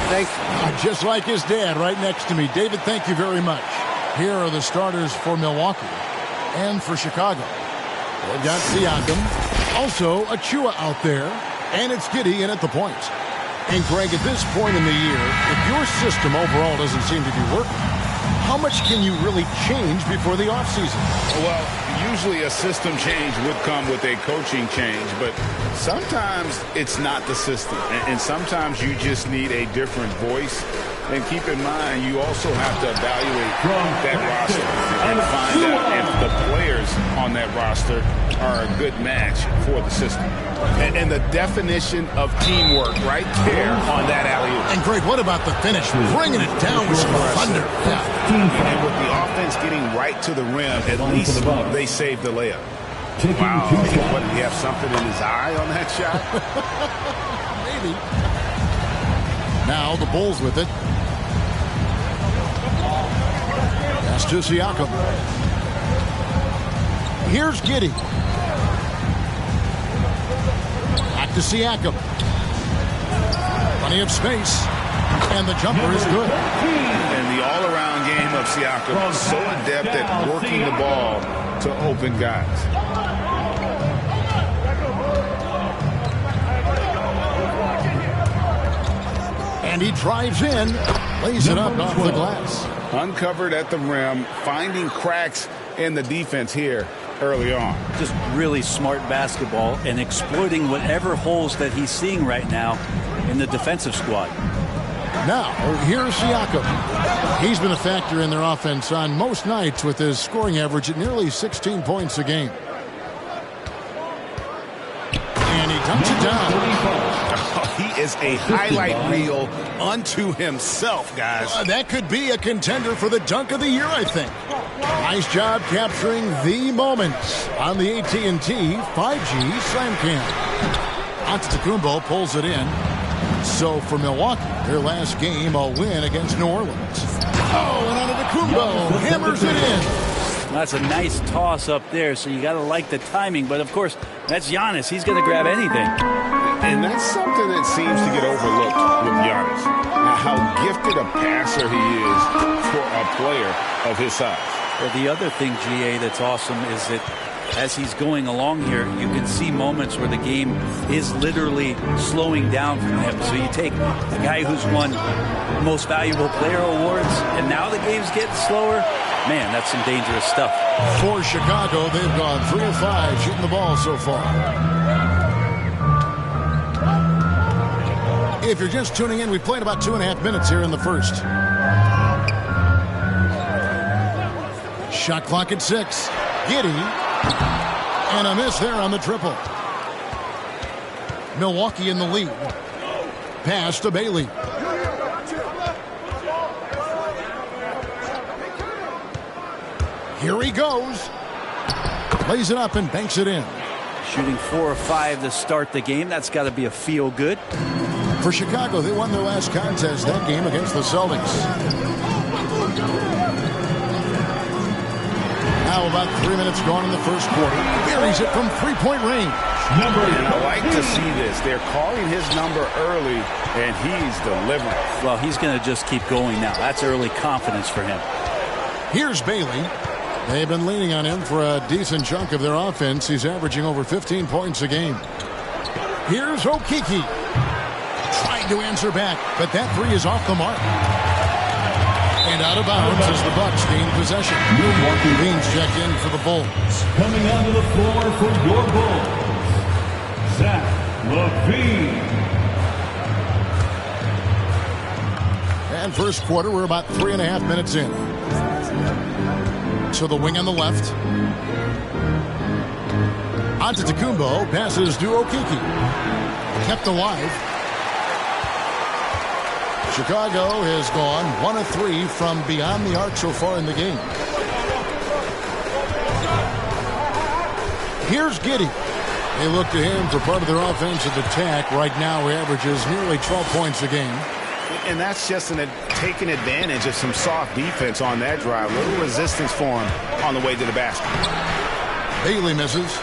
Thanks. Just like his dad right next to me. David, thank you very much. Here are the starters for Milwaukee and for Chicago. They've got Siakam, also Achua out there, and it's Giddey in at the point. And Greg, at this point in the year, if your system overall doesn't seem to be working, how much can you really change before the offseason? Well, usually a system change would come with a coaching change, but sometimes it's not the system. And sometimes you just need a different voice. And keep in mind, you also have to evaluate that roster and find out if the players on that roster are a good match for the system. And the definition of teamwork right there on that alley-oop. And Greg, what about the finish? Bringing it down with some thunder. Yeah. And with the offense getting right to the rim, at least they saved the layup. Wow. What, did he have something in his eye on that shot? Maybe. Now the Bulls with it. Pass to Siakam. Here's Giddey. Back to Siakam. Plenty of space. And the jumper is good. And the all-around game of Siakam, so adept at working the ball to open guys. And he drives in, lays it up off the glass. Uncovered at the rim, finding cracks in the defense here early on. Just really smart basketball and exploiting whatever holes that he's seeing right now in the defensive squad. Now, here's Siakam. He's been a factor in their offense on most nights with his scoring average at nearly 16 points a game. And he dumps it down. He is a highlight reel unto himself, guys. That could be a contender for the dunk of the year, I think. Nice job capturing the moments on the AT&T 5G Slam Cam. Antetokounmpo pulls it in. So for Milwaukee, their last game, a win against New Orleans. Oh, and Antetokounmpo hammers it in. That's a nice toss up there, so you got to like the timing. But, of course, that's Giannis. He's going to grab anything. And that's something that seems to get overlooked with Giannis. How gifted a passer he is for a player of his size. Well, the other thing, GA, that's awesome is that as he's going along here, you can see moments where the game is literally slowing down from him. So you take a guy who's won Most Valuable Player awards, and now the game's getting slower. Man, that's some dangerous stuff. For Chicago, they've gone 3 of 5 shooting the ball so far. If you're just tuning in, we played about 2.5 minutes here in the first. Shot clock at 6. Giddey. And a miss there on the triple. Milwaukee in the lead. Pass to Bailey. Here he goes. Lays it up and banks it in. Shooting 4 of 5 to start the game. That's got to be a feel good. For Chicago, they won their last contest that game against the Celtics. Now about 3 minutes gone in the first quarter. Buries it from three-point range. And I like to see this. They're calling his number early, and he's delivering. Well, he's going to just keep going now. That's early confidence for him. Here's Bailey. They've been leaning on him for a decent chunk of their offense. He's averaging over 15 points a game. Here's Okeke. Trying to answer back, but that three is off the mark. And out of bounds as the Bucks gain possession. Milwaukee Bucks check in for the Bulls. Coming onto the floor for your Bulls, Zach LaVine. And first quarter, we're about 3.5 minutes in. To the wing on the left. Antetokounmpo passes to Okeke. Kept alive. Chicago has gone 1 of 3 from beyond the arc so far in the game. Here's Giddey. They look to him for part of their offensive attack. Right now, he averages nearly 12 points a game. And that's just taking advantage of some soft defense on that drive. Little resistance for him on the way to the basket. Bailey misses.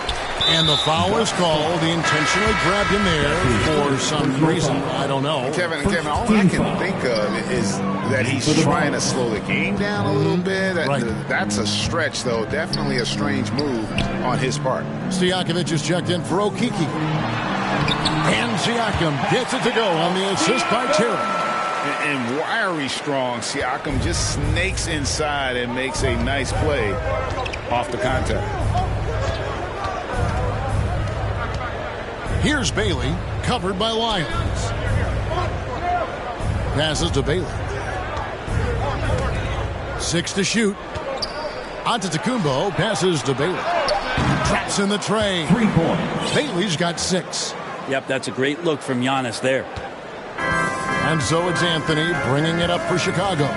And the foul is called. He intentionally grabbed him there for some reason. I don't know. Kevin, all I can think of is that he's trying to slow the game down a little bit. Right. That's a stretch, though. Definitely a strange move on his part. Stojakovic is checked in for Okiki. And Siakam gets it to go on the assist by Terry. And wiry strong, Siakam just snakes inside and makes a nice play off the contact. Here's Bailey, covered by Lyons. Passes to Bailey. 6 to shoot. Antetokounmpo passes to Bailey. Traps in the tray. 3 points. Bailey's got 6. Yep, that's a great look from Giannis there. And so it's Anthony bringing it up for Chicago.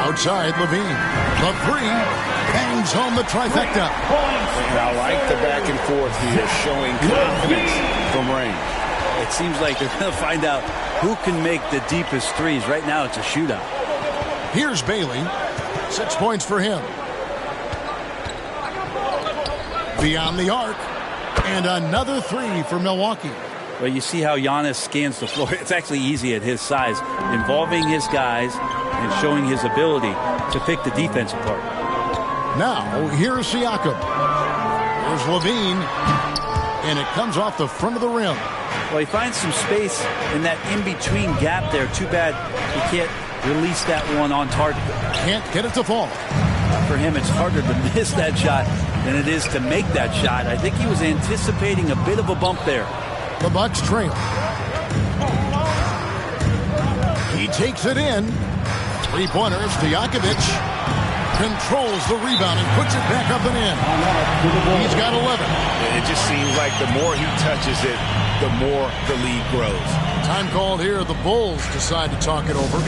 Outside, Levine. The 3 bangs home the trifecta. And I like the back and forth here, showing confidence from range. It seems like they're going to find out who can make the deepest threes. Right now, it's a shootout. Here's Bailey. 6 points for him. Beyond the arc. And another 3 for Milwaukee. Well, you see how Giannis scans the floor. It's actually easy at his size, involving his guys and showing his ability to pick the defense apart. Now, here's Siakam. Here's Levine. And it comes off the front of the rim. Well, he finds some space in that in-between gap there. Too bad he can't release that one on target. Can't get it to fall. For him, it's harder to miss that shot than it is to make that shot. I think he was anticipating a bit of a bump there. The Bucks trail. He takes it in. 3-pointer, Stojakovic controls the rebound and puts it back up and in. He's got 11. It just seems like the more he touches it, the more the lead grows. Time called here. The Bulls decide to talk it over.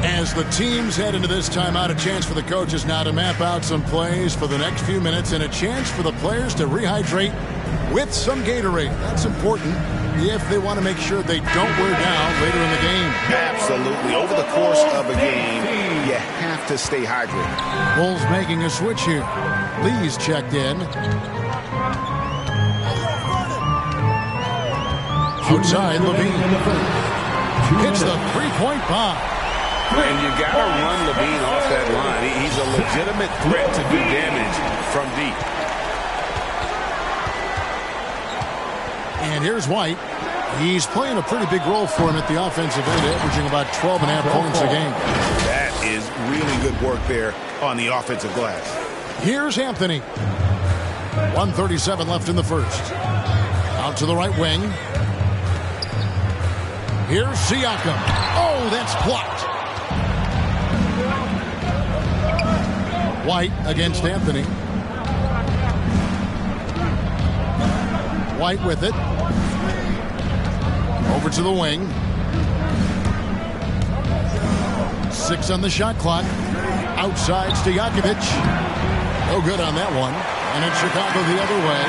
As the teams head into this timeout, a chance for the coaches now to map out some plays for the next few minutes and a chance for the players to rehydrate with some Gatorade. That's important if they want to make sure they don't wear down later in the game. Absolutely. Over the course of a game, you have to stay hydrated. Bulls making a switch here. Lee's checked in. Outside, Levine hits the three-point bomb. And you got to run Levine off that line. He's a legitimate threat to do damage from deep. And here's White. He's playing a pretty big role for him at the offensive end, averaging about 12.5 points a game. That is really good work there on the offensive glass. Here's Anthony. 1:37 left in the first. Out to the right wing. Here's Siakam. Oh, that's blocked. White against Anthony. White with it. Over to the wing. 6 on the shot clock. Outside Stojakovic. No good on that one. And it's Chicago the other way.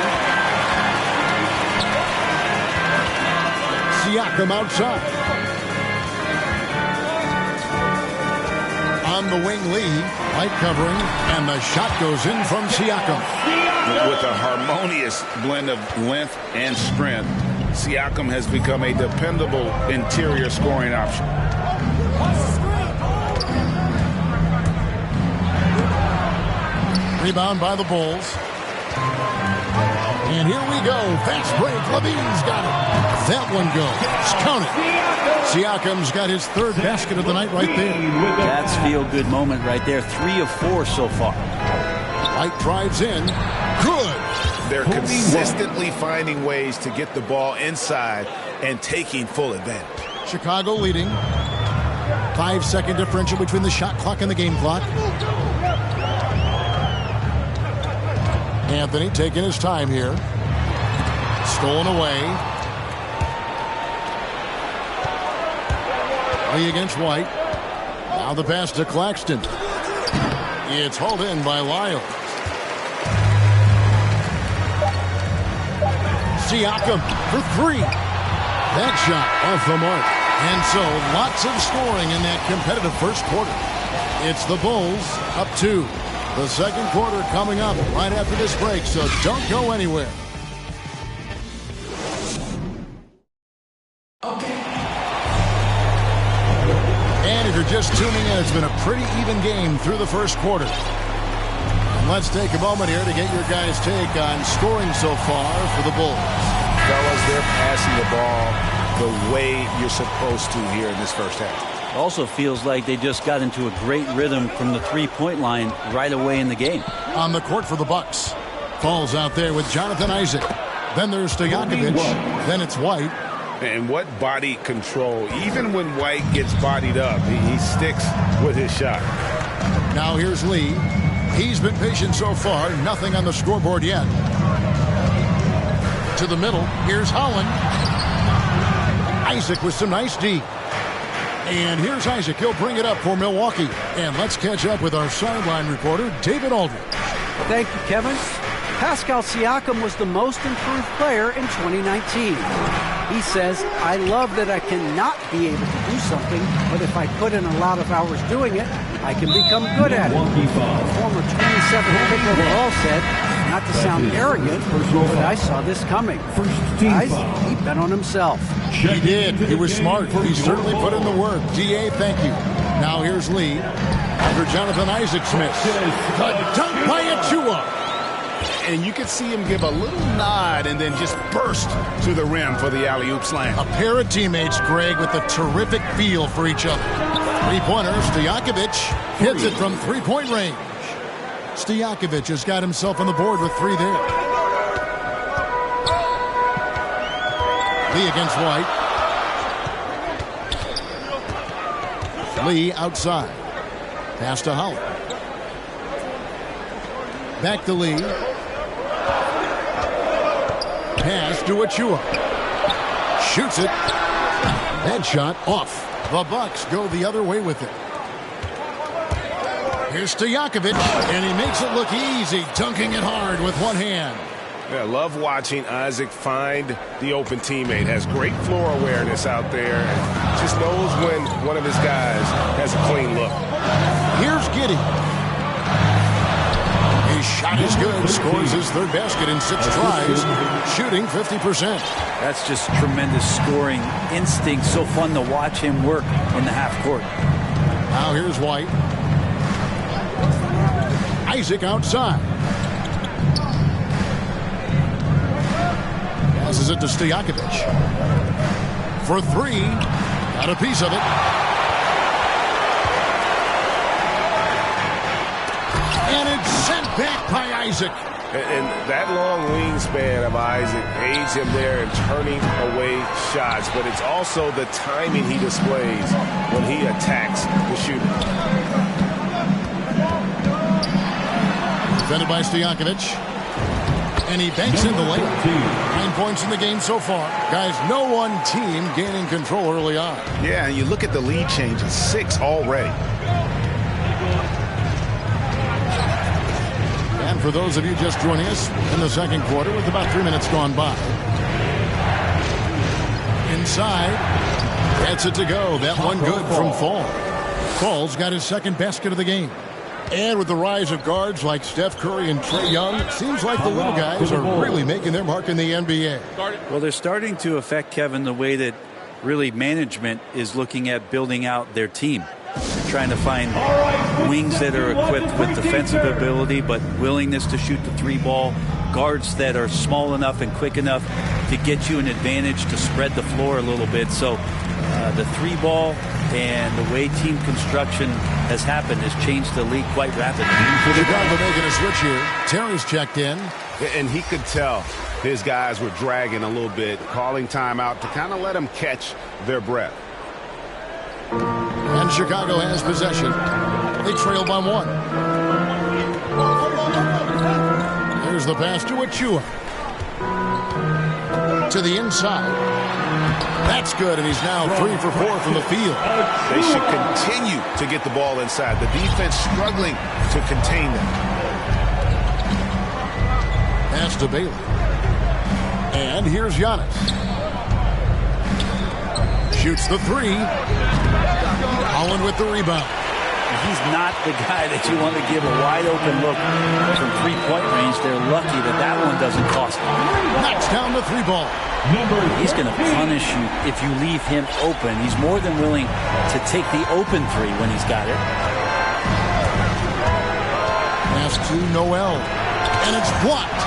Siakam outside. On the wing, Lee. Light covering. And the shot goes in from Siakam. With a harmonious blend of length and strength, Siakam has become a dependable interior scoring option. Rebound by the Bulls. And here we go. Fast break. Levine's got it. That one goes. Count it. Siakam's got his third basket of the night right there. That's feel-good moment right there. 3 of 4 so far. White drives in. Good. They're consistently finding ways to get the ball inside and taking full advantage. Chicago leading. 5-second differential between the shot clock and the game clock. Anthony taking his time here. Stolen away. Lee against White. Now the pass to Claxton. It's hauled in by Lyles. Siakam for 3. That shot off the mark. And so lots of scoring in that competitive first quarter. It's the Bulls up 2. The second quarter coming up right after this break, so don't go anywhere. And if you're just tuning in, it's been a pretty even game through the first quarter. And let's take a moment here to get your guys' take on scoring so far for the Bulls. Fellas, they're passing the ball the way you're supposed to here in this first half. It also feels like they just got into a great rhythm from the three-point line right away in the game. On the court for the Bucks. Falls out there with Jonathan Isaac. Then there's Stojakovic. Then it's White. And what body control. Even when White gets bodied up, he sticks with his shot. Now here's Lee. He's been patient so far. Nothing on the scoreboard yet. To the middle. Here's Holland. Isaac with some nice D. And here's Isaac. He'll bring it up for Milwaukee. And let's catch up with our sideline reporter, David Aldridge. Thank you, Kevin. Pascal Siakam was the most improved player in 2019. He says, I love that I cannot be able to do something, but if I put in a lot of hours doing it, I can become good at it. The former 27th pick overall said, not to sound arrogant, but I saw this coming. Guys, he bet on himself. He did. He was smart. He certainly put in the work. D.A., thank you. Now here's Lee. After Jonathan Isaac Smith. The dunk by Achua. And you could see him give a little nod and then just burst to the rim for the alley-oop slam. A pair of teammates, Greg, with a terrific feel for each other. Three-pointer, Stojakovic hits it from three-point range. Stojakovic has got himself on the board with three there. Lee against White. Lee outside. Pass to Holland. Back to Lee. Pass to Achua. Shoots it. That shot off. The Bucks go the other way with it. Here's Stojakovic, and he makes it look easy, dunking it hard with one hand. Yeah, I love watching Isaac find the open teammate. Has great floor awareness out there. And just knows when one of his guys has a clean look. Here's Giddey. His shot is good. Scores his third basket in 6 tries. Shooting 50%. That's just tremendous scoring instinct. So fun to watch him work in the half court. Now here's White. Isaac outside. Passes it to Stojakovic. For three. Got a piece of it. And it's sent back by Isaac. And that long wingspan of Isaac aids him there in turning away shots. But it's also the timing he displays when he attacks the shooter. Defended by Stojakovic. And he banks in the layup. 9 points in the game so far. Guys, no one team gaining control early on. Yeah, and you look at the lead changes. 6 already. And for those of you just joining us in the second quarter with about 3 minutes gone by. Inside. Gets it to go. That one good from Fall. Fall's got his second basket of the game. And with the rise of guards like Steph Curry and Trae Young, it seems like the little guys are really making their mark in the NBA. Well, they're starting to affect, Kevin, the way that really management is looking at building out their team. They're trying to find wings that are equipped with defensive ability but willingness to shoot the three ball, guards that are small enough and quick enough to get you an advantage to spread the floor a little bit. So the three ball and the way team construction has happened has changed the league quite rapidly. Chicago making a switch here. Terry's checked in. And he could tell his guys were dragging a little bit, calling timeout to kind of let them catch their breath. And Chicago has possession. They trail by 1. There's the pass to Achua. To the inside. That's good, and he's now 3 for 4 from the field. They should continue to get the ball inside. The defense struggling to contain them. Pass to Bailey. And here's Giannis. Shoots the 3. Holland with the rebound. he's not the guy that you want to give a wide open look from three-point range. They're lucky that that one doesn't cost them. Knocks down the 3 ball. He's going to punish you if you leave him open. He's more than willing to take the open 3 when he's got it. Pass to Noel, and it's blocked.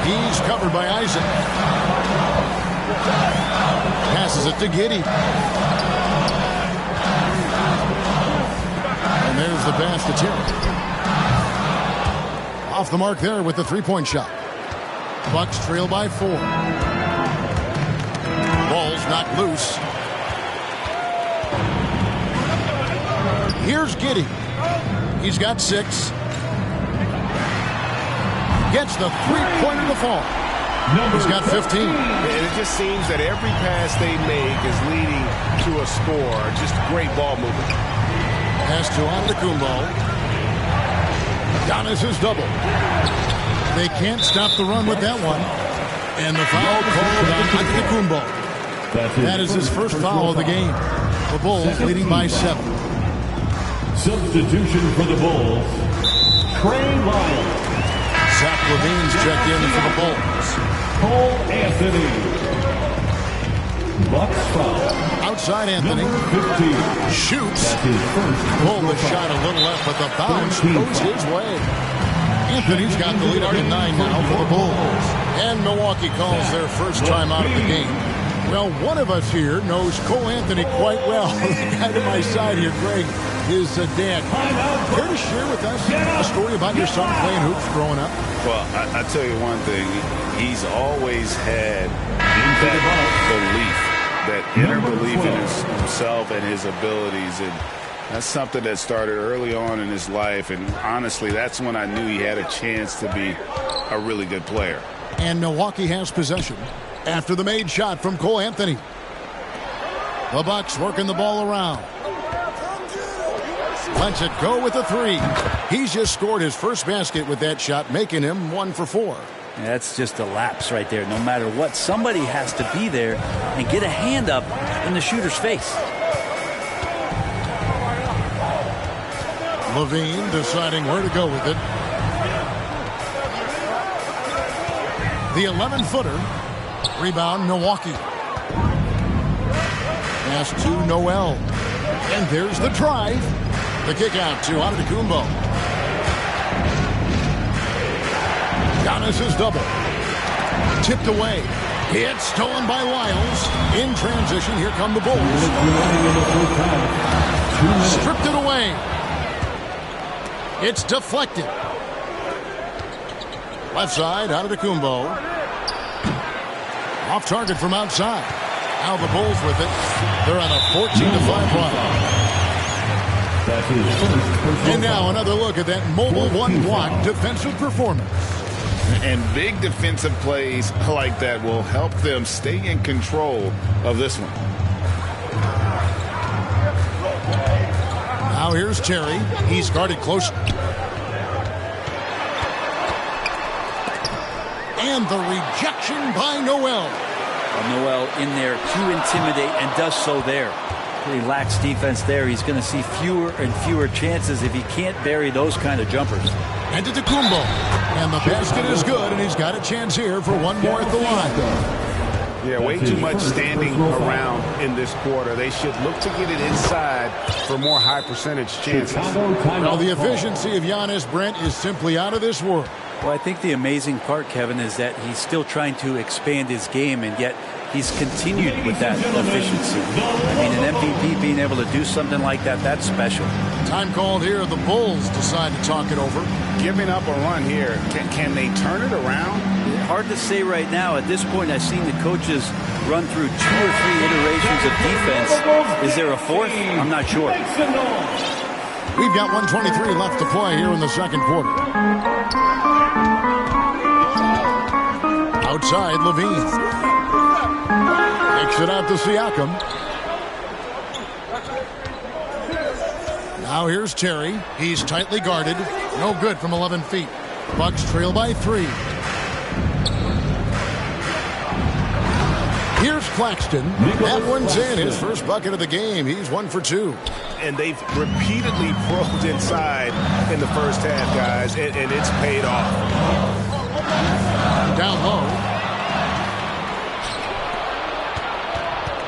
He's covered by Isaac. Passes it to Giddey. And there's the pass to Terry. Off the mark there with the 3-point shot. Bucks trail by 4. Ball's knocked loose. Here's Giddey. He's got 6. Gets the 3-pointer to fall. He's got 15. And it just seems that every pass they make is leading to a score. Just great ball movement. Pass to Antetokounmpo. Giannis' double. They can't stop the run with that one. And the foul called on Antetokounmpo. That is his first foul of the game. The Bulls leading by 7. Substitution for the Bulls, Trey Lyles. Zach LaVine's checked in for the Bulls. Cole Anthony. Bucks foul. Outside Anthony. 15. Shoots. That's his first. Pulled the shot a little left, but the bounce goes his way. Anthony's got the lead up to 9 now for the Bulls. And Milwaukee calls their first time out of the game. Well, one of us here knows Cole Anthony quite well. The guy to my side here, Greg, is dad. Care to share with us a story about your son playing hoops growing up? Well, I tell you one thing. He's always had that inner belief in himself and his abilities. And that's something that started early on in his life. And honestly, that's when I knew he had a chance to be a really good player. And Milwaukee has possession after the made shot from Cole Anthony. The Bucks working the ball around. Lets it go with a 3. He's just scored his first basket with that shot, making him 1 for 4. That's just a lapse right there. No matter what, somebody has to be there and get a hand up in the shooter's face. LaVine deciding where to go with it. The 11-footer. Rebound, Milwaukee. Pass to Noel. And there's the drive. The kick out to Antetokounmpo. Giannis' double. Tipped away. It's stolen by Lyles. In transition, here come the Bulls. Stripped it away. It's deflected. Left side, Antetokounmpo. Off target from outside. Now the Bulls with it. They're on a 14-5 run. And now another look at that mobile one-block defensive performance. And big defensive plays like that will help them stay in control of this one. Now here's Terry. He's guarded close. And the rejection by Noel. Noel in there to intimidate and does so there. He lacks defense there. He's going to see fewer and fewer chances if he can't bury those kind of jumpers. And to Antetokounmpo. And the basket is good, and he's got a chance here for one more at the line. Yeah, way too much standing around in this quarter. They should look to get it inside for more high percentage chances. Well, the efficiency of Giannis, Brent, is simply out of this world. Well, I think the amazing part, Kevin, is that he's still trying to expand his game, and yet he's continued with that efficiency. I mean, an MVP being able to do something like that, that's special. Time called here. The Bulls decide to talk it over. Giving up a run here. Can they turn it around? Hard to say right now. At this point, I've seen the coaches run through 2 or 3 iterations of defense. Is there a fourth? I'm not sure. We've got 1:23 left to play here in the second quarter. Outside, LaVine. Takes it out to Siakam. Now here's Terry. He's tightly guarded. No good from 11 feet. Bucks trail by 3. Here's Claxton. That one's in. His first bucket of the game. He's 1 for 2. And they've repeatedly probed inside in the first half, guys, and it's paid off. Down low.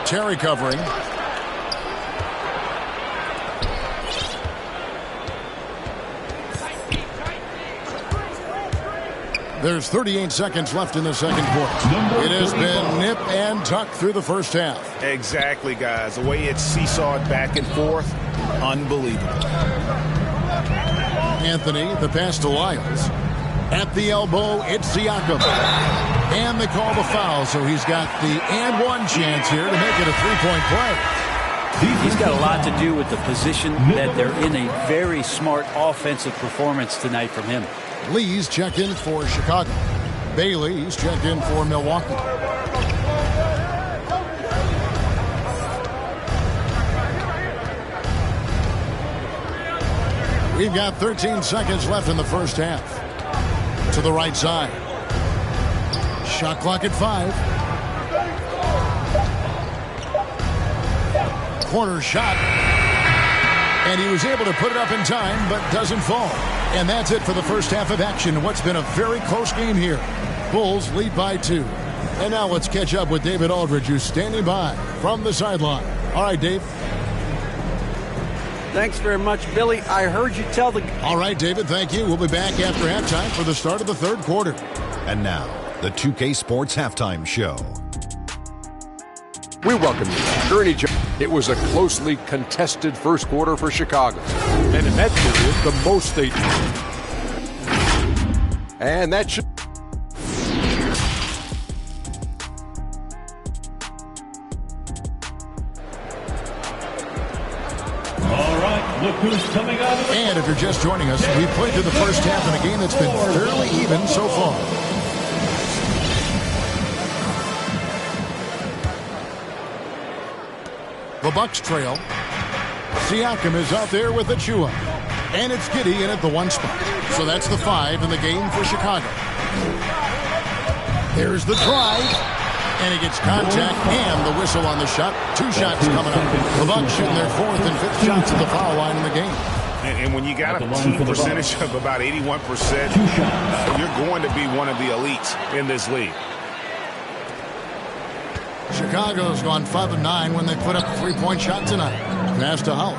Terry covering. There's 38 seconds left in the second quarter. It has been nip and tuck through the first half. Exactly, guys. The way it's seesawed back and forth, unbelievable. Anthony, the pass to Lyles. At the elbow, it's Siakam. And they call the foul, so he's got the and one chance here to make it a three-point play. He's got a lot to do with the position that they're in. A very smart offensive performance tonight from him. Lee's checked in for Chicago. Bailey's checked in for Milwaukee. We've got 13 seconds left in the first half. To the right side. Shot clock at 5. Corner shot. And he was able to put it up in time, but doesn't fall. And that's it for the first half of action. What's been a very close game here. Bulls lead by 2. And now let's catch up with David Aldridge, who's standing by from the sideline. All right, Dave. Thanks very much, Billy. I heard you tell the... All right, David, thank you. We'll be back after halftime for the start of the third quarter. And now, the 2K Sports Halftime Show. We welcome you. Gurney Jones. It was a closely contested first quarter for Chicago. And in that period, the most they... And that should... All right, look who's coming out of the... And if you're just joining us, we played through the first half in a game that's been fairly even so far. The Bucks trail. Siakam is out there with Achua. And it's Giddey in at the 1 spot. So that's the 5 in the game for Chicago. There's the drive. And he gets contact and the whistle on the shot. 2 shots coming up. The Bucks shooting their 4th and 5th shots at the foul line in the game. And when you got a team percentage of about 81%, you're going to be one of the elites in this league. Chicago's gone 5 of 9 when they put up a 3-point shot tonight. Pass to Howard.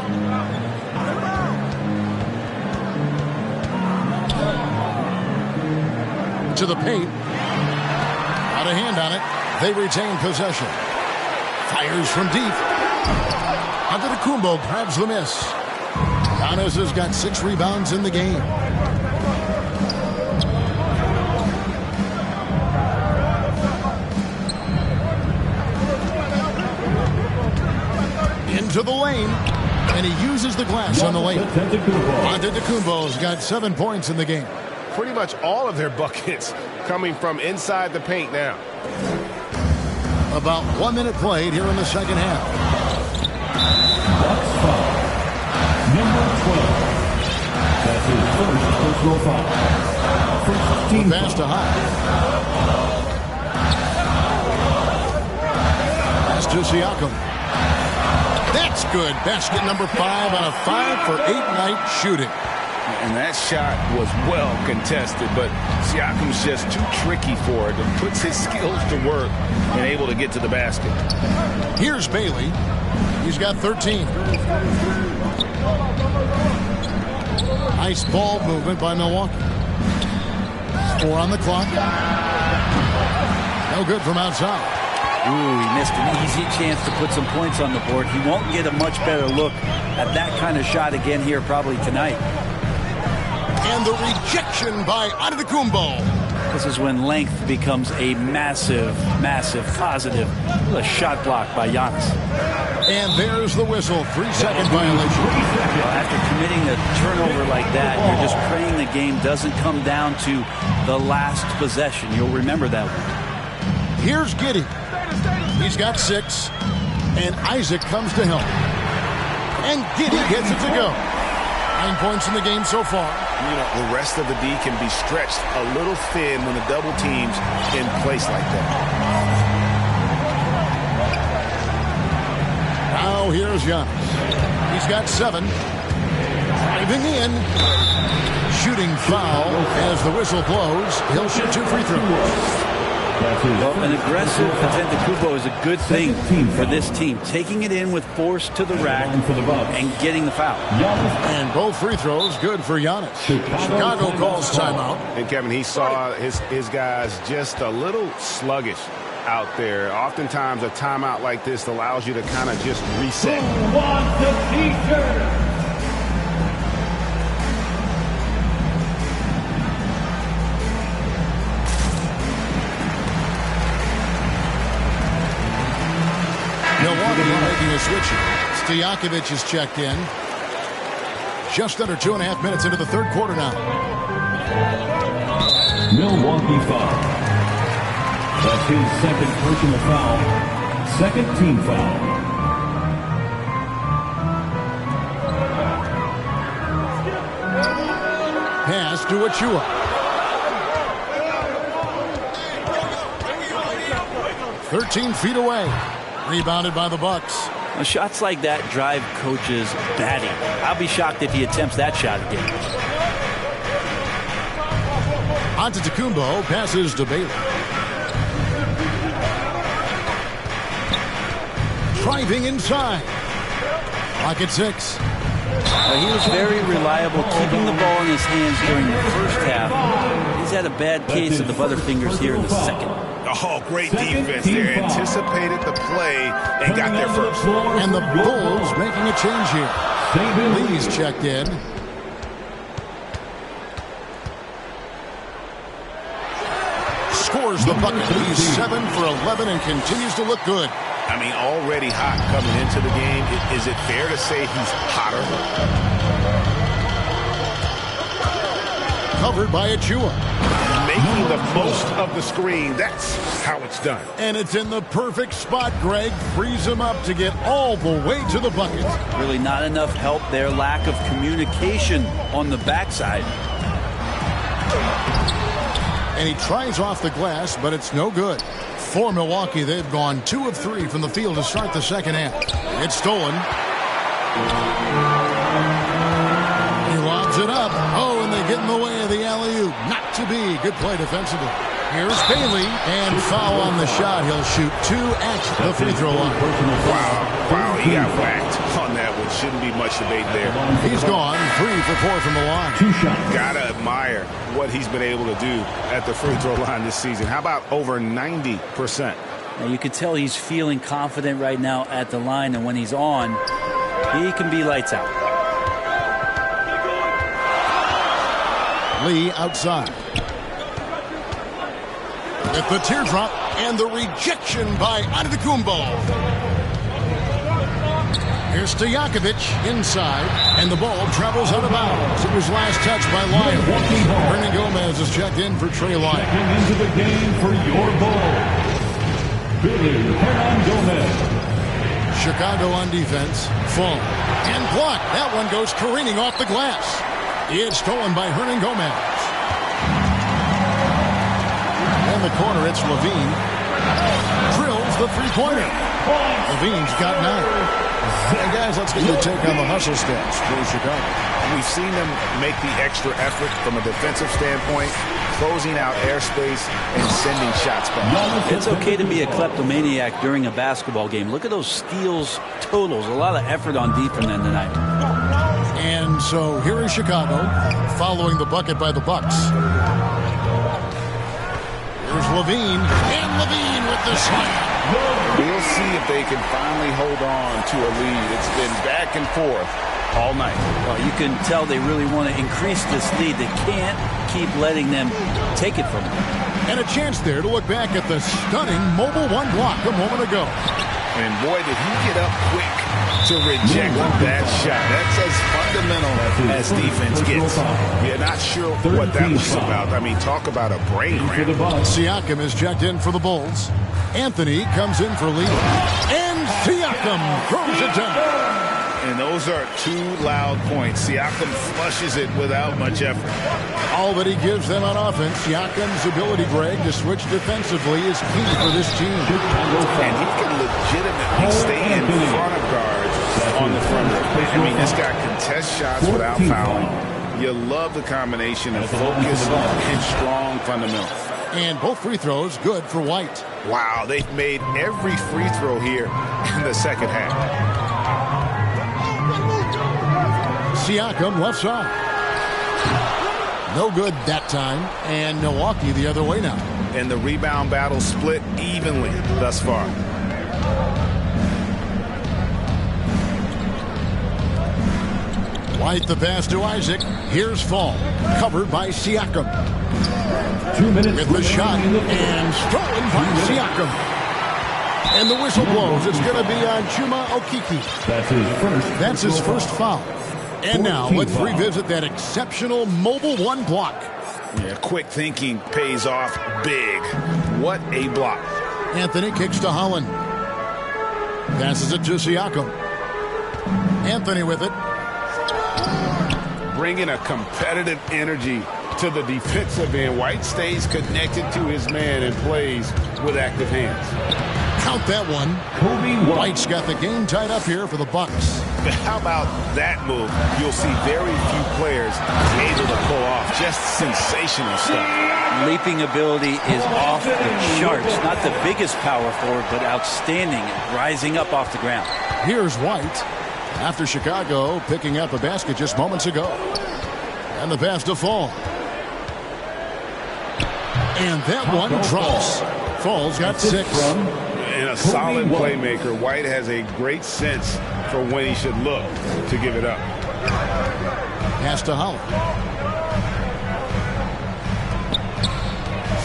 To the paint. Out of hand on it. They retain possession. Fires from deep. Antetokounmpo grabs the miss. Giannis has got 6 rebounds in the game. Into the lane, and he uses the glass on the lane. Antetokounmpo's got 7 points in the game. Pretty much all of their buckets coming from inside the paint now. About 1 minute played here in the second half. Bucks foul. Number 12. That's his first personal foul. First team pass to High. Pass to Siakam. That's good. Basket number 5 on a 5 for 8 night shooting. And that shot was well contested, but Siakam's just too tricky for it and puts his skills to work and able to get to the basket. Here's Bailey. He's got 13. Nice ball movement by Milwaukee. 4 on the clock. No good from outside. Ooh, he missed an easy chance to put some points on the board. He won't get a much better look at that kind of shot again here probably tonight. And the rejection by Antetokounmpo. This is when length becomes a massive, massive positive. A shot block by Giannis. And there's the whistle. 3-second violation. Well, after committing a turnover like that, you're just praying the game doesn't come down to the last possession. You'll remember that one. Here's Giddey. He's got 6. And Isaac comes to help. And Giddey gets it to go. 9 points in the game so far. You know, the rest of the D can be stretched a little thin when the double team's in place like that. Now here's Giannis. He's got 7. Driving in. Shooting foul as the whistle blows. He'll shoot 2 free throws. Well, an aggressive Antetokounmpo is a good thing for this team. Taking it in with force to the rack and getting the foul. And both free throws good for Giannis. Chicago calls timeout. And Kevin, he saw his guys just a little sluggish out there. Oftentimes a timeout like this allows you to kind of just reset. Who wants the t-shirt? Milwaukee making a switch here. Stojakovic is checked in. Just under 2.5 minutes into the third quarter now. Milwaukee foul. That's his second personal foul. Second team foul. Pass to Achua. "13 feet away." Rebounded by the Bucks. Well, shots like that drive coaches batty. I'll be shocked if he attempts that shot again. Antetokounmpo passes to Bailey. Driving inside. Clock at 6. He was very reliable, keeping the ball in his hands during the first half. He's had a bad case of the butterfingers here in the second. Oh, great defense there. Anticipated the play and got there first. And the Bulls making a change here. Lee's checked in. Scores the bucket. He's 7 for 11 and continues to look good. I mean, already hot coming into the game. Is it fair to say he's hotter? Covered by Achua. Making the most of the screen. That's how it's done. And it's in the perfect spot, Greg. Frees him up to get all the way to the bucket. Really not enough help there. Lack of communication on the backside. And he tries off the glass, but it's no good. For Milwaukee, they've gone 2 of 3 from the field to start the second half. It's stolen. He lobs it up. Oh, and they get in the way of the alley-oop. Not to be. Good play defensively. Here's Bailey, and foul on the shot. He'll shoot 2 at the free throw line. Wow, he got whacked on that one. Shouldn't be much debate there. He's gone 3 for 4 from the line. 2 shots. Gotta admire what he's been able to do at the free throw line this season. How about over 90%? Now you can tell he's feeling confident right now at the line, and when he's on, he can be lights out. Lee outside. With the teardrop and the rejection by Antetokounmpo. Here's Stojakovic inside, and the ball travels out of bounds. It was last touched by Lyon. Hernan Gomez is checked in for Trey Lyon. Checking into the game for your Bulls, Billy Hernan Gomez. Chicago on defense. Full. And blocked. That one goes careening off the glass. It's stolen by Hernan Gomez. In the corner, it's Levine. Drills the three-pointer. Levine's got 9. And guys, let's get your take on the hustle stats for Chicago. We've seen them make the extra effort from a defensive standpoint, closing out airspace and sending shots back. It's okay to be a kleptomaniac during a basketball game. Look at those steals totals. A lot of effort on D from them tonight. And so here is Chicago following the bucket by the Bucks. Here's Levine, and Levine with the slam. We'll see if they can finally hold on to a lead. It's been back and forth all night. Well, you can tell they really want to increase this lead. They can't keep letting them take it from them. And a chance there to look back at the stunning mobile 1 block a moment ago. And boy, did he get up quick to reject that shot. That's as fundamental as defense gets. You're not sure what that was about. I mean, talk about a brain cramp. Siakam is checked in for the Bulls. Anthony comes in for Lee. And Siakam throws it down. And those are two loud points. Siakam flushes it without much effort. All that he gives them on offense, Siakam's ability, Greg, to switch defensively is key for this team. And he can legitimately stay in front of guards on the front end. I mean, this guy contests shots without fouling. You love the combination of focus and strong fundamentals. And both free throws good for White. Wow, they've made every free throw here in the second half. Siakam left side. No good that time. And Milwaukee the other way now. And the rebound battle split evenly thus far. White the pass to Isaac. Here's Fall. Covered by Siakam. 2 minutes with the shot. And stolen by Siakam. And the whistle blows. It's going to be on Chuma Okeke. That's his first foul. And now let's revisit that exceptional mobile one block. Yeah, quick thinking pays off big. What a block. Anthony kicks to Holland. Passes it to Siakam. Anthony with it. Bringing a competitive energy to the defensive end. White stays connected to his man and plays with active hands. Count that one. White's got the game tied up here for the Bucks. How about that move? You'll see very few players able to pull off just sensational stuff. Leaping ability is off the charts. Not the biggest power forward, but outstanding at rising up off the ground. Here's White after Chicago picking up a basket just moments ago. And the pass to Fall. And that one drops. Fall's got 6. And a solid playmaker. White has a great sense for when he should look to give it up. Pass to Holland.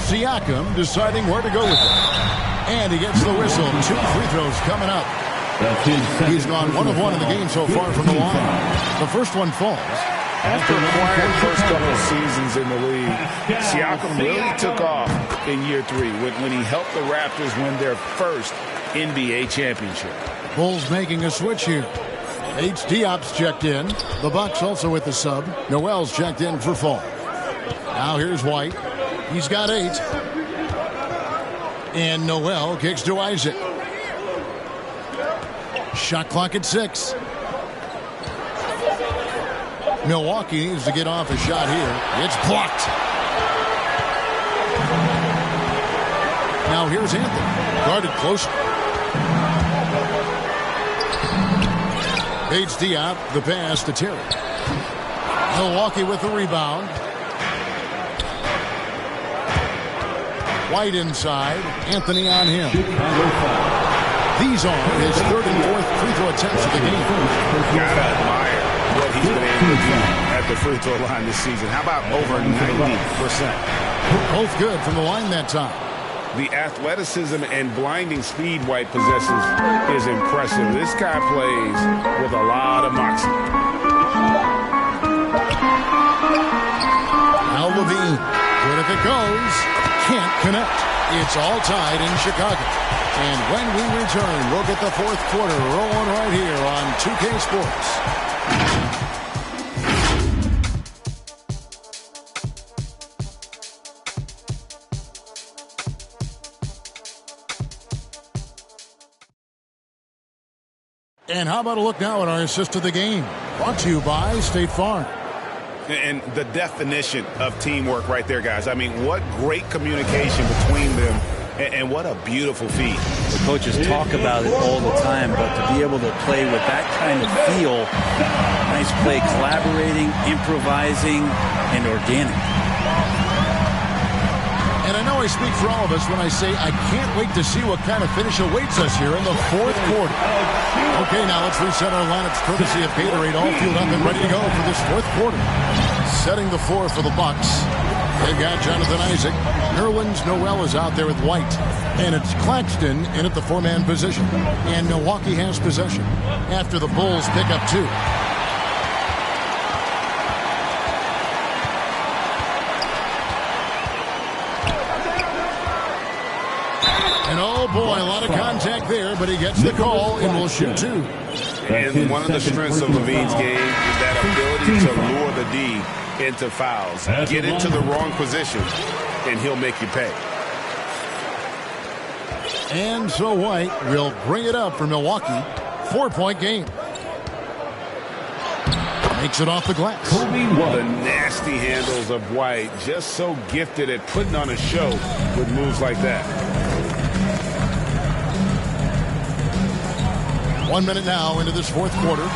Siakam deciding where to go with it. And he gets the whistle. 2 free throws coming up. He's gone 1 of 1 in the game so far from the line. The first one falls. After a quiet first couple of seasons in the league, Siakam really took off in year 3 when he helped the Raptors win their first NBA championship. Bulls making a switch here. H. Diop's checked in. The Bucks also with the sub. Noel's checked in for Fall. Now here's White. He's got 8. And Noel kicks to Isaac. Shot clock at 6. Milwaukee needs to get off a shot here. It's blocked. Now here's Anthony. Guarded closely. H. Diop, the pass to Terry. Milwaukee with the rebound. White inside. Anthony on him. These are his 3rd and 4th free throw attempts of the game. Gotta admire what he's been able to do at the free throw line this season. How about over 90%? Both good from the line that time. The athleticism and blinding speed White possesses is impressive. This guy plays with a lot of moxie. Al Levine, good if it goes, can't connect. It's all tied in Chicago. And when we return, we'll get the 4th quarter rolling right here on 2K Sports. And how about a look now at our assist of the game? Brought to you by State Farm. And the definition of teamwork right there, guys. I mean, what great communication between them, and what a beautiful feat. The coaches talk about it all the time, but to be able to play with that kind of feel, nice play, collaborating, improvising, and organic. And I know I speak for all of us when I say I can't wait to see what kind of finish awaits us here in the 4th quarter. Okay, now let's reset our lineups courtesy of Gatorade, all fueled up and ready to go for this 4th quarter. Setting the floor for the Bucks. They've got Jonathan Isaac. Nerlens Noel is out there with White. And it's Claxton in at the 4-man position. And Milwaukee has possession after the Bulls pick up 2. And oh boy, a lot of contact there, but he gets the call and will shoot 2. And one of the strengths of Levine's game is that ability to lure the D into fouls. Get into the wrong position, and he'll make you pay. And so White will bring it up for Milwaukee. 4-point game. Makes it off the glass. The nasty handles of White, just so gifted at putting on a show with moves like that. 1 minute now into this fourth quarter.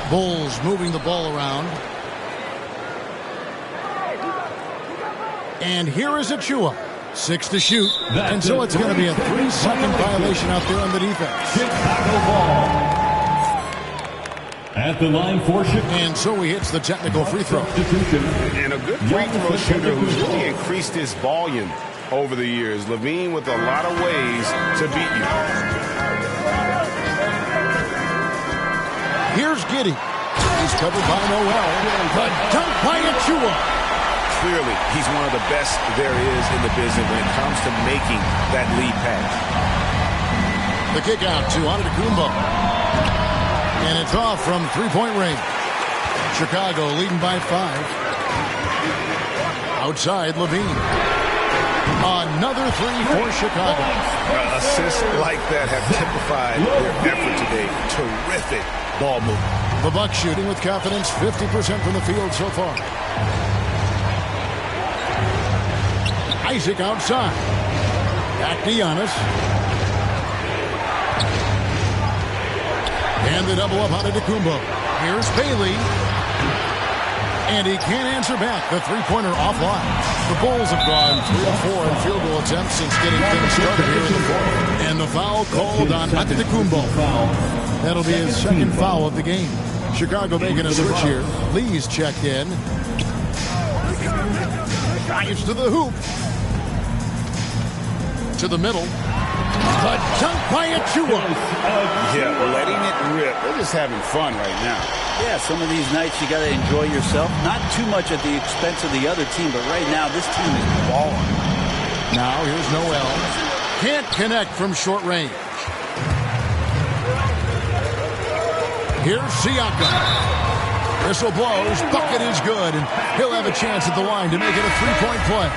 Bulls moving the ball around. And here is Achua. 6 to shoot. And so it's going to be a 3-second violation out there on the defense. Chicago ball. At the line for Chicago. And so he hits the technical free throw. And a good free throw shooter who's really increased his volume over the years. Levine with a lot of ways to beat you. Here's Giddey. He's covered by Noel. The dunk by Achua. Clearly, he's one of the best there is in the business when it comes to making that lead pass. The kick out to Antetokounmpo. And it's off from three-point range. Chicago leading by 5. Outside, Levine. Another three for Chicago. Assists like that have typified their effort today. Terrific ball movement. The Bucks shooting with confidence, 50% from the field so far. Isaac outside. Back to Giannis. And the double up on Antetokounmpo. Here's Bailey. And he can't answer back. The three-pointer offline. The Bulls have gone 3 of 4 in field goal attempts since getting things started here in the fourth. And the foul called on Antetokounmpo. That'll be his second foul of the game. Chicago making a switch here. Lee's checked in. Drives to the hoop. To the middle. The dunk by Achua. Yeah, letting it rip. They're just having fun right now. Yeah, some of these nights you got to enjoy yourself. Not too much at the expense of the other team, but right now this team is balling. Now here's Noel. Can't connect from short range. Here's Siakam. Whistle blows. Bucket is good, and he'll have a chance at the line to make it a three-point play.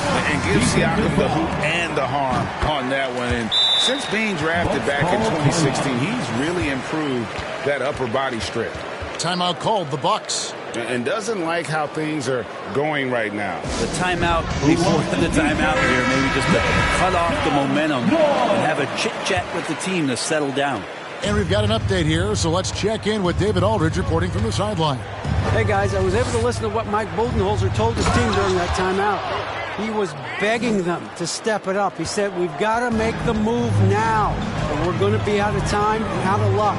And give Siakam the hoop and the harm on that one. And since being drafted back in 2016, he's really improved that upper body strength. Timeout called, the Bucks. And doesn't like how things are going right now. The timeout before the timeout here, maybe just to cut off the momentum and have a chit-chat with the team to settle down. And we've got an update here, so let's check in with David Aldridge reporting from the sideline. Hey, guys, I was able to listen to what Mike Budenholzer told his team during that timeout. He was begging them to step it up. He said, we've got to make the move now, or we're going to be out of time and out of luck.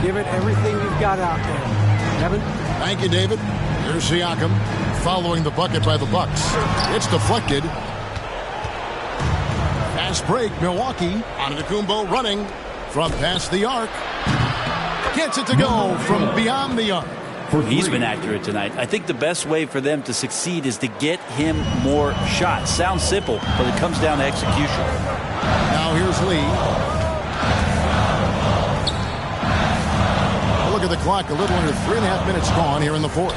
Give it everything you've got out there. Kevin? Thank you, David. Here's Siakam following the bucket by the Bucks. It's deflected. Fast break, Milwaukee. Antetokounmpo running from past the arc. Gets it to go from beyond the arc. He's been accurate tonight. I think the best way for them to succeed is to get him more shots. Sounds simple, but it comes down to execution. Now here's Lee. Look at the clock. A little under 3.5 minutes gone here in the fourth.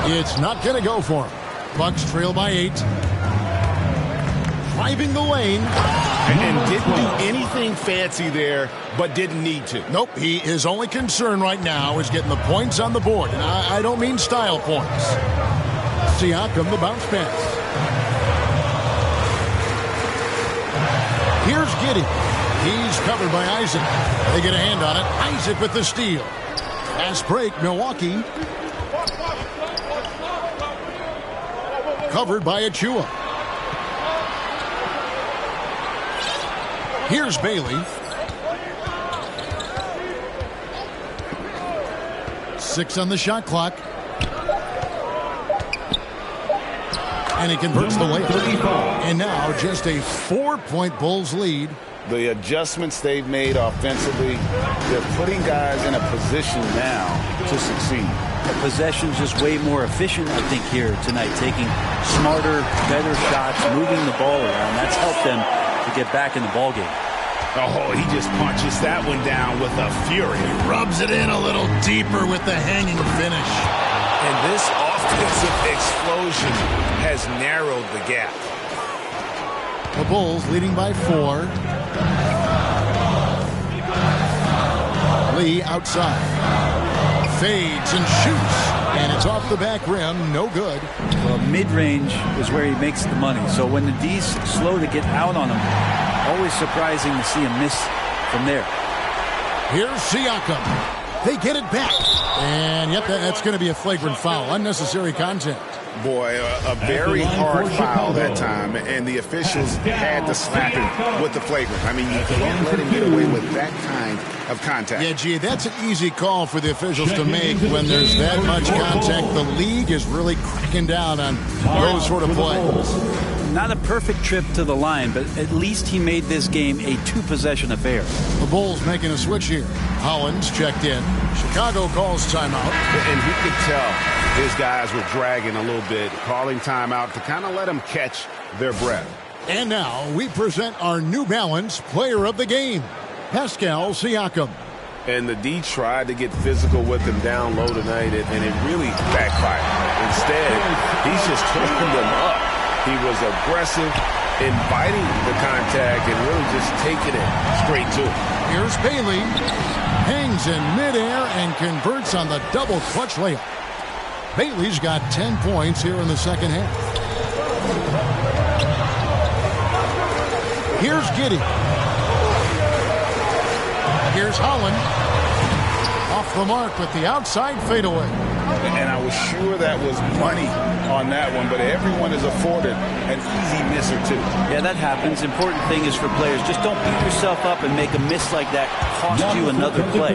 It's not going to go for him. Bucks trail by 8. Driving the lane. And didn't do anything fancy there, but didn't need to. Nope, his only concern right now is getting the points on the board. And I don't mean style points. Siakam, the bounce pass. Here's Giddey. He's covered by Isaac. They get a hand on it. Isaac with the steal. Fast break, Milwaukee. Covered by Achua. Here's Bailey. 6 on the shot clock. And he converts the layup. And now just a 4-point Bulls lead. The adjustments they've made offensively, they're putting guys in a position now to succeed. The possession's just way more efficient, I think, here tonight. Taking smarter, better shots, moving the ball around. That's helped them to get back in the ballgame. Oh, he just punches that one down with a fury. Rubs it in a little deeper with the hanging finish. And this offensive explosion has narrowed the gap. The Bulls leading by 4. Lee outside. Fades and shoots. And it's off the back rim. No good. Well, mid-range is where he makes the money. So when the D's slow to get out on him, always surprising to see him miss from there. Here's Siakam. They get it back. And, yep, that's going to be a flagrant foul. Unnecessary contact. Boy, a very hard foul that time, and the officials had to slap him with the flagrant. I mean, you can't let him get away with that kind of contact. Yeah, G, that's an easy call for the officials to make when there's that much contact. The league is really cracking down on those sort of plays. Not a perfect trip to the line, but at least he made this game a 2-possession affair. The Bulls making a switch here. Hollins checked in. Chicago calls timeout. And you could tell his guys were dragging a little bit, calling timeout to kind of let them catch their breath. And now we present our New Balance player of the game, Pascal Siakam. And the D tried to get physical with him down low tonight, and it really backfired. Instead, he's just holding them up. He was aggressive, inviting the contact, and really just taking it straight to him. Here's Bailey. Hangs in midair and converts on the double clutch layup. Bailey's got 10 points here in the second half. Here's Giddey. Here's Holland. Off the mark with the outside fadeaway. And I was sure that was money on that one, but everyone is afforded an easy miss or two. Yeah, that happens. Important thing is for players, just don't beat yourself up and make a miss like that cost you another play.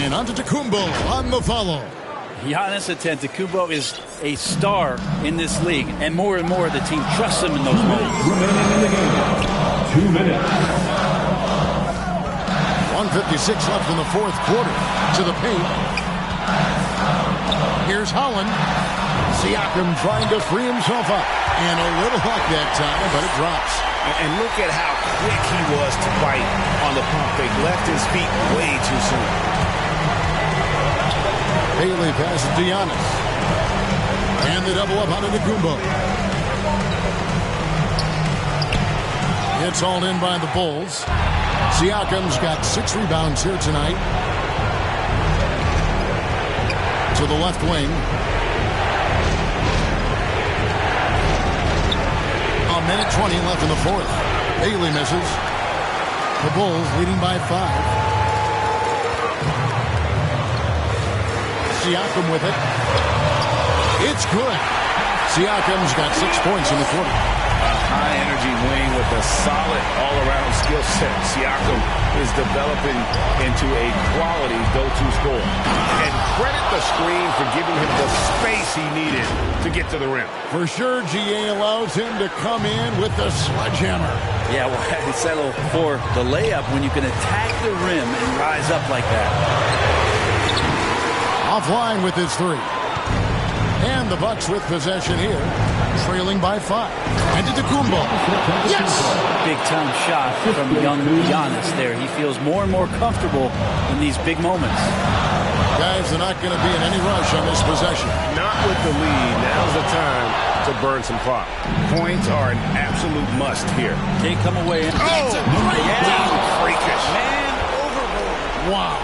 And Antetokounmpo on the follow. Giannis Antetokounmpo is a star in this league, and more the team trusts him in those moments. Remaining in the game. 2 minutes. 1:56 left in the fourth quarter. To the paint. Here's Holland. Siakam trying to free himself up. And a little luck that time, but it drops. And look at how quick he was to fight on the pump fake. Left his feet way too soon. Bailey passes to Giannis. And the double up on Antetokounmpo. It's hauled in by the Bulls. Siakam's got 6 rebounds here tonight. To the left wing. A minute 20 left in the fourth. Bailey misses. The Bulls leading by 5. Siakam with it. It's good. Siakam's got 6 points in the quarter. High-energy wing with a solid all-around skill set. Siakam is developing into a quality go-to scorer. And credit the screen for giving him the space he needed to get to the rim. For sure, GA allows him to come in with the sledgehammer. Yeah, well, settle for the layup when you can attack the rim and rise up like that. Offline with his 3. And the Bucks with possession here, trailing by 5. Antetokounmpo. Yes! Big time shot from young Giannis there. He feels more and more comfortable in these big moments. Guys are not going to be in any rush on this possession. Not with the lead. Now's the time to burn some clock. Points are an absolute must here. Can't come away. Oh! Freakish. Man overboard. Wow.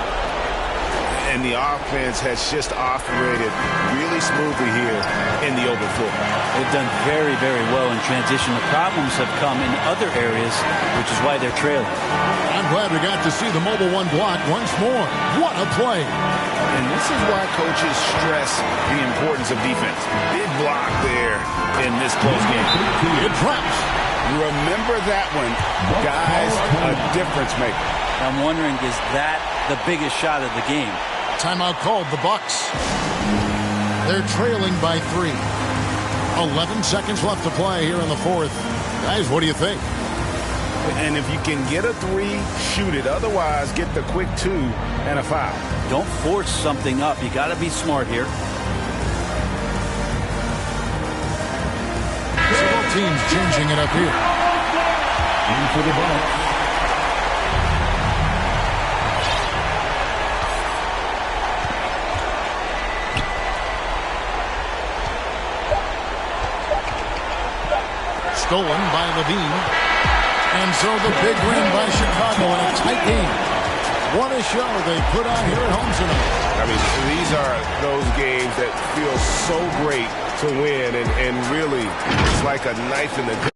And the offense has just operated really smoothly here in the open floor. They've done very, very well in transition. The problems have come in other areas, which is why they're trailing. I'm glad we got to see the mobile 1 block once more. What a play. And this is why coaches stress the importance of defense. Big block there in this close game. It drops. Remember that one, guys, a difference maker. I'm wondering, is that the biggest shot of the game? Timeout called, the Bucks. They're trailing by 3. 11 seconds left to play here in the fourth. Guys, what do you think? And if you can get a 3, shoot it. Otherwise, get the quick 2 and a foul. Don't force something up. You got to be smart here. Several teams changing it up here. And for the Bucks, stolen by Levine. And so the big win by Chicago in a tight game. What a show they put on here at home tonight. I mean, these are those games that feel so great to win, and really, it's like a knife in the